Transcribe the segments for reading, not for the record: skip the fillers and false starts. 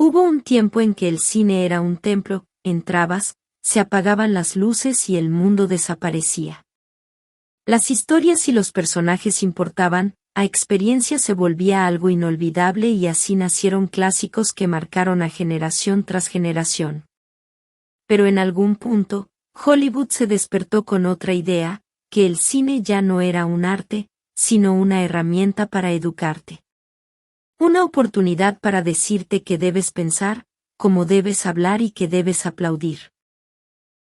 Hubo un tiempo en que el cine era un templo, entrabas, se apagaban las luces y el mundo desaparecía. Las historias y los personajes importaban, a experiencia se volvía algo inolvidable y así nacieron clásicos que marcaron a generación tras generación. Pero en algún punto, Hollywood se despertó con otra idea, que el cine ya no era un arte, sino una herramienta para educarte. Una oportunidad para decirte que debes pensar, cómo debes hablar y que debes aplaudir.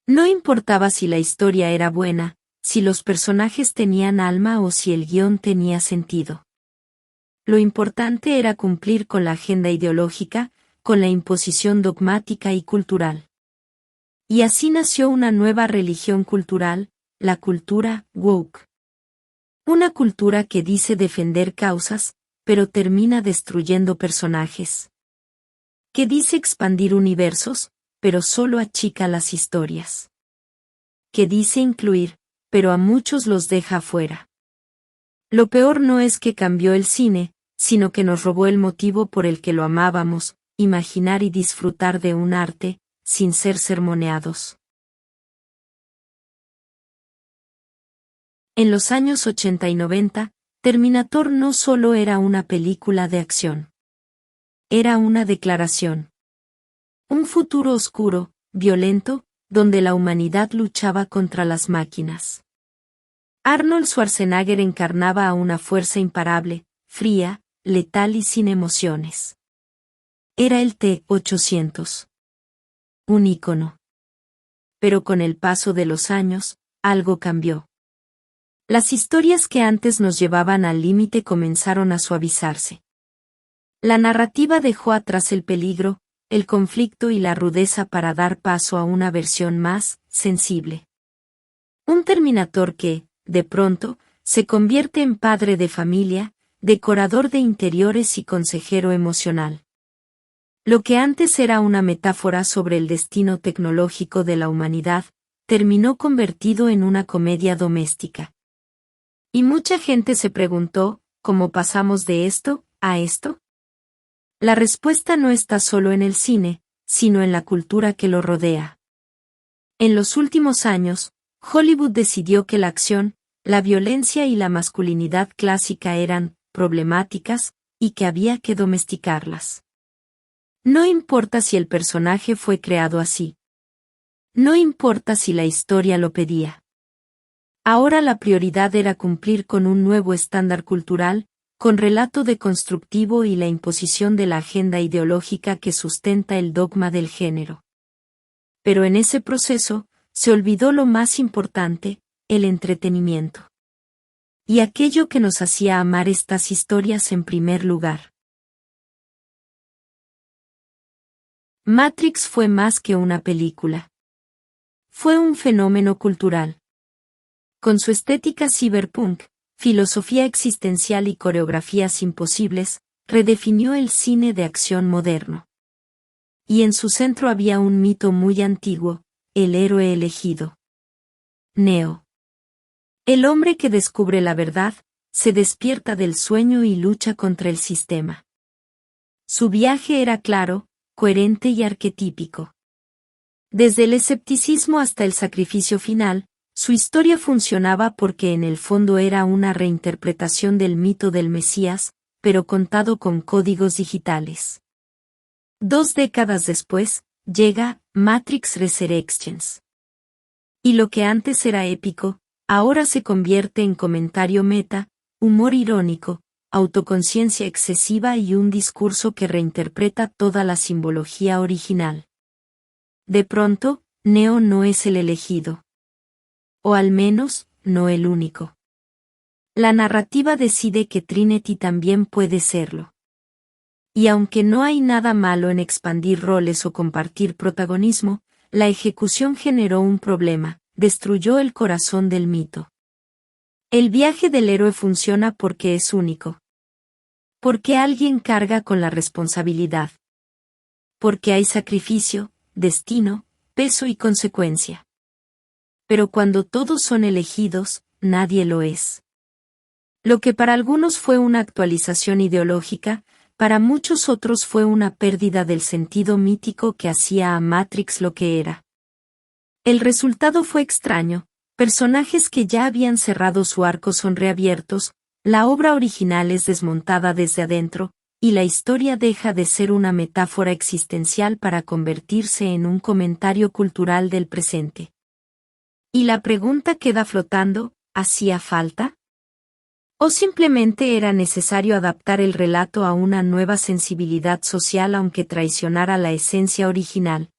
No importaba si la historia era buena, si los personajes tenían alma o si el guión tenía sentido. Lo importante era cumplir con la agenda ideológica, con la imposición dogmática y cultural. Y así nació una nueva religión cultural, la cultura woke. Una cultura que dice defender causas, pero termina destruyendo personajes. Que dice expandir universos, pero solo achica las historias. Que dice incluir, pero a muchos los deja afuera. Lo peor no es que cambió el cine, sino que nos robó el motivo por el que lo amábamos, imaginar y disfrutar de un arte, sin ser sermoneados. En los años 80 y 90, Terminator no solo era una película de acción. Era una declaración. Un futuro oscuro, violento, donde la humanidad luchaba contra las máquinas. Arnold Schwarzenegger encarnaba a una fuerza imparable, fría, letal y sin emociones. Era el T-800. Un ícono. Pero con el paso de los años, algo cambió. Las historias que antes nos llevaban al límite comenzaron a suavizarse. La narrativa dejó atrás el peligro, el conflicto y la rudeza para dar paso a una versión más sensible. Un Terminator que, de pronto, se convierte en padre de familia, decorador de interiores y consejero emocional. Lo que antes era una metáfora sobre el destino tecnológico de la humanidad, terminó convertido en una comedia doméstica. Y mucha gente se preguntó, ¿cómo pasamos de esto a esto? La respuesta no está solo en el cine, sino en la cultura que lo rodea. En los últimos años, Hollywood decidió que la acción, la violencia y la masculinidad clásica eran problemáticas, y que había que domesticarlas. No importa si el personaje fue creado así. No importa si la historia lo pedía. Ahora la prioridad era cumplir con un nuevo estándar cultural, con relato deconstructivo y la imposición de la agenda ideológica que sustenta el dogma del género. Pero en ese proceso, se olvidó lo más importante, el entretenimiento. Y aquello que nos hacía amar estas historias en primer lugar. Matrix fue más que una película. Fue un fenómeno cultural. Con su estética cyberpunk, filosofía existencial y coreografías imposibles, redefinió el cine de acción moderno. Y en su centro había un mito muy antiguo, el héroe elegido. Neo. El hombre que descubre la verdad, se despierta del sueño y lucha contra el sistema. Su viaje era claro, coherente y arquetípico. Desde el escepticismo hasta el sacrificio final, su historia funcionaba porque en el fondo era una reinterpretación del mito del Mesías, pero contado con códigos digitales. 2 décadas después, llega Matrix Resurrections. Y lo que antes era épico, ahora se convierte en comentario meta, humor irónico, autoconciencia excesiva y un discurso que reinterpreta toda la simbología original. De pronto, Neo no es el elegido. O al menos, no el único. La narrativa decide que Trinity también puede serlo. Y aunque no hay nada malo en expandir roles o compartir protagonismo, la ejecución generó un problema, destruyó el corazón del mito. El viaje del héroe funciona porque es único. Porque alguien carga con la responsabilidad. Porque hay sacrificio, destino, peso y consecuencia. Pero cuando todos son elegidos, nadie lo es. Lo que para algunos fue una actualización ideológica, para muchos otros fue una pérdida del sentido mítico que hacía a Matrix lo que era. El resultado fue extraño, personajes que ya habían cerrado su arco son reabiertos, la obra original es desmontada desde adentro, y la historia deja de ser una metáfora existencial para convertirse en un comentario cultural del presente. Y la pregunta queda flotando, ¿hacía falta? ¿O simplemente era necesario adaptar el relato a una nueva sensibilidad social aunque traicionara la esencia original?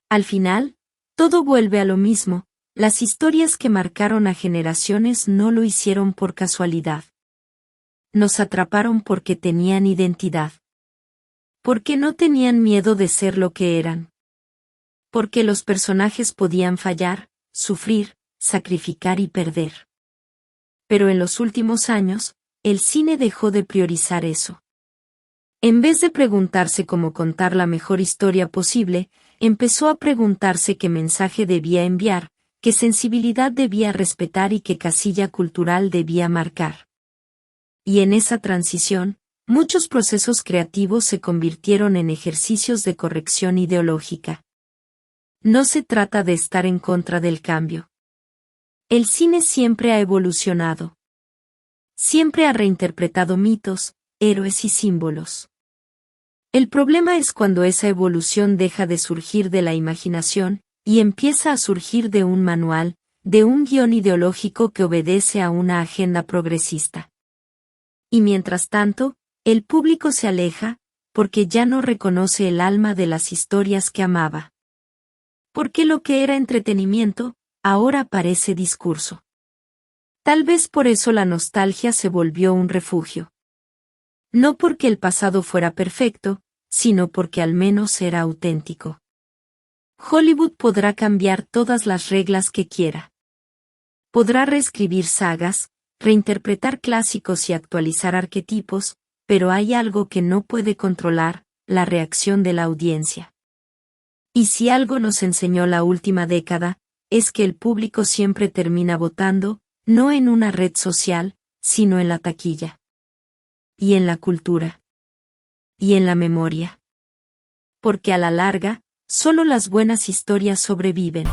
Al final, todo vuelve a lo mismo, las historias que marcaron a generaciones no lo hicieron por casualidad. Nos atraparon porque tenían identidad. Porque no tenían miedo de ser lo que eran. Porque los personajes podían fallar, sufrir, sacrificar y perder. Pero en los últimos años, el cine dejó de priorizar eso. En vez de preguntarse cómo contar la mejor historia posible, empezó a preguntarse qué mensaje debía enviar, qué sensibilidad debía respetar y qué casilla cultural debía marcar. Y en esa transición, muchos procesos creativos se convirtieron en ejercicios de corrección ideológica. No se trata de estar en contra del cambio. El cine siempre ha evolucionado. Siempre ha reinterpretado mitos, héroes y símbolos. El problema es cuando esa evolución deja de surgir de la imaginación, y empieza a surgir de un manual, de un guión ideológico que obedece a una agenda progresista. Y mientras tanto, el público se aleja, porque ya no reconoce el alma de las historias que amaba. Porque lo que era entretenimiento, ahora parece discurso. Tal vez por eso la nostalgia se volvió un refugio. No porque el pasado fuera perfecto, sino porque al menos era auténtico. Hollywood podrá cambiar todas las reglas que quiera. Podrá reescribir sagas, reinterpretar clásicos y actualizar arquetipos, pero hay algo que no puede controlar, la reacción de la audiencia. Y si algo nos enseñó la última década, es que el público siempre termina votando, no en una red social, sino en la taquilla. Y en la cultura. Y en la memoria. Porque a la larga, solo las buenas historias sobreviven.